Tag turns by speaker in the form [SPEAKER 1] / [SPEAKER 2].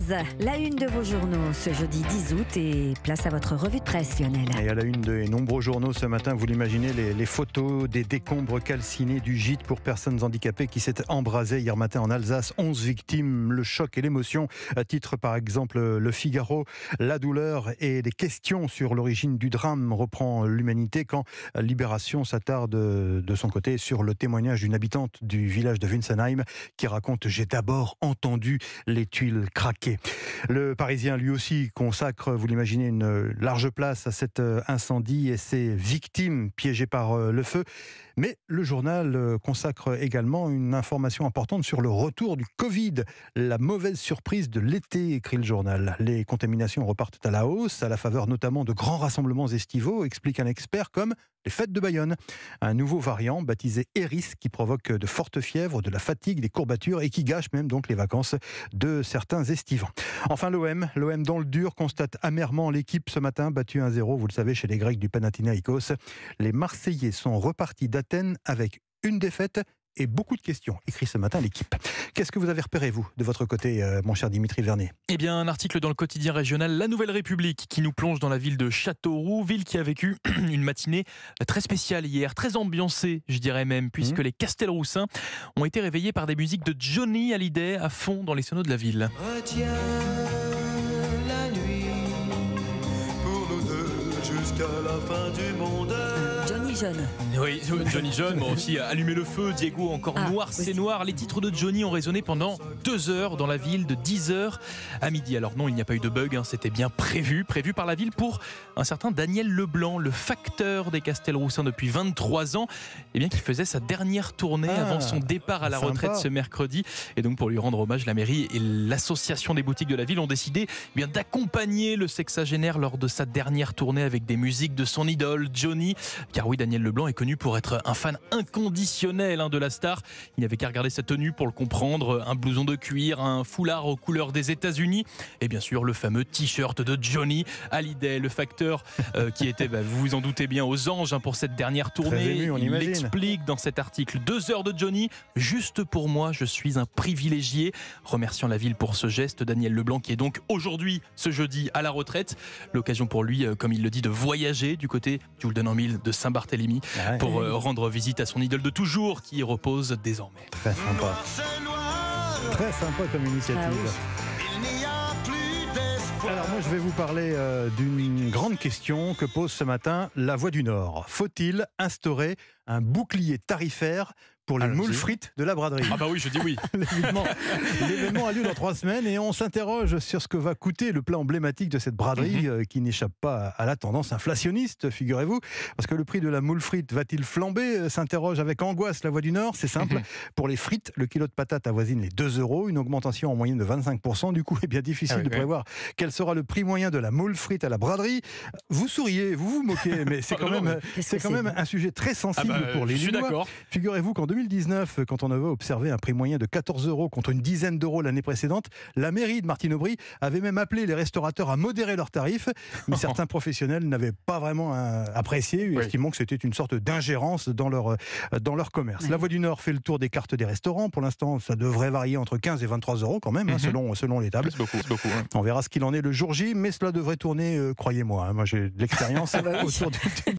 [SPEAKER 1] La une de vos journaux ce jeudi 10 août et place à votre revue de presse, Lionel.
[SPEAKER 2] Et à la une de nombreux journaux ce matin, vous l'imaginez, les photos des décombres calcinés du gîte pour personnes handicapées qui s'est embrasé hier matin en Alsace. 11 victimes, le choc et l'émotion. À titre par exemple Le Figaro, la douleur et les questions sur l'origine du drame reprend l'Humanité quand Libération s'attarde de son côté sur le témoignage d'une habitante du village de Winsenheim qui raconte « J'ai d'abord entendu les tuiles craquer ». Le Parisien, lui aussi, consacre, vous l'imaginez, une large place à cet incendie et ses victimes piégées par le feu. Mais le journal consacre également une information importante sur le retour du Covid. La mauvaise surprise de l'été, écrit le journal. Les contaminations repartent à la hausse, à la faveur notamment de grands rassemblements estivaux, explique un expert, comme les fêtes de Bayonne. Un nouveau variant baptisé Eris qui provoque de fortes fièvres, de la fatigue, des courbatures et qui gâche même donc les vacances de certains estivants. Enfin l'OM dans le dur constate amèrement l'équipe ce matin battue 1-0, vous le savez, chez les Grecs du Panathinaïkos. Les Marseillais sont repartis d'Athènes avec une défaite et beaucoup de questions, écrit ce matin l'équipe. Qu'est-ce que vous avez repéré, vous, de votre côté, mon cher Dimitri Vernet ?
[SPEAKER 3] Eh bien, un article dans le quotidien régional La Nouvelle République qui nous plonge dans la ville de Châteauroux, ville qui a vécu une matinée très spéciale hier, très ambiancée, je dirais même, puisque les Castelroussins ont été réveillés par des musiques de Johnny Hallyday à fond dans les sonneaux de la ville.
[SPEAKER 4] Retiens la nuit pour nous deux jusqu'à la fin du monde.
[SPEAKER 1] Johnny Jeune.
[SPEAKER 3] Oui, Johnny Jeune, mais aussi Allumer le feu, Diego, encore noir, c'est noir. Les titres de Johnny ont résonné pendant 2 heures dans la ville, de 10h à midi. Alors non, il n'y a pas eu de bug, c'était bien prévu par la ville pour un certain Daniel Leblanc, le facteur des Castelroussins depuis 23 ans, et bien qui faisait sa dernière tournée avant son départ à la retraite ce mercredi. Et donc pour lui rendre hommage, la mairie et l'association des boutiques de la ville ont décidé bien d'accompagner le sexagénaire lors de sa dernière tournée avec des musiques de son idole, Johnny. Car oui, Daniel Leblanc est connu pour être un fan inconditionnel de la star. Il n'y avait qu'à regarder sa tenue pour le comprendre. Un blouson de cuir, un foulard aux couleurs des États-Unis et bien sûr le fameux t-shirt de Johnny Hallyday, le facteur qui était, vous vous en doutez bien, aux anges pour cette dernière tournée. Il l'explique dans cet article. 2 heures de Johnny, juste pour moi, je suis un privilégié. Remerciant la ville pour ce geste, Daniel Leblanc qui est donc aujourd'hui, ce jeudi, à la retraite. L'occasion pour lui, comme il le dit, de voyager du côté, je vous le donne en mille, de Saint-Barthélemy pour rendre visite à son idole de toujours qui y repose désormais.
[SPEAKER 2] Très sympa. Très sympa comme initiative. Alors moi je vais vous parler d'une grande question que pose ce matin La Voix du Nord. Faut-il instaurer un bouclier tarifaire pour les moules frites de la braderie?
[SPEAKER 3] Ah bah oui, je dis oui.
[SPEAKER 2] L'événement a lieu dans 3 semaines et on s'interroge sur ce que va coûter le plat emblématique de cette braderie qui n'échappe pas à la tendance inflationniste, figurez-vous. Parce que le prix de la moule frite va-t-il flamber? S'interroge avec angoisse La Voix du Nord. C'est simple. Pour les frites, le kilo de patates avoisine les 2 €, une augmentation en moyenne de 25%. Du coup, il est bien difficile de prévoir quel sera le prix moyen de la moule frite à la braderie. Vous souriez, vous vous moquez, mais c'est quand même un sujet très sensible pour les Lillois. Figurez-vous qu'en 2019, quand on avait observé un prix moyen de 14 € contre une dizaine d'euros l'année précédente, la mairie de Martine-Aubry avait même appelé les restaurateurs à modérer leurs tarifs, mais certains professionnels n'avaient pas vraiment apprécié, estimant que c'était une sorte d'ingérence dans leur commerce. La Voix du Nord fait le tour des cartes des restaurants. Pour l'instant, ça devrait varier entre 15 et 23 € quand même, selon les tables.
[SPEAKER 3] C'est beaucoup.
[SPEAKER 2] On verra ce qu'il en est le jour J, mais cela devrait tourner, croyez-moi. Moi, j'ai de l'expérience autour du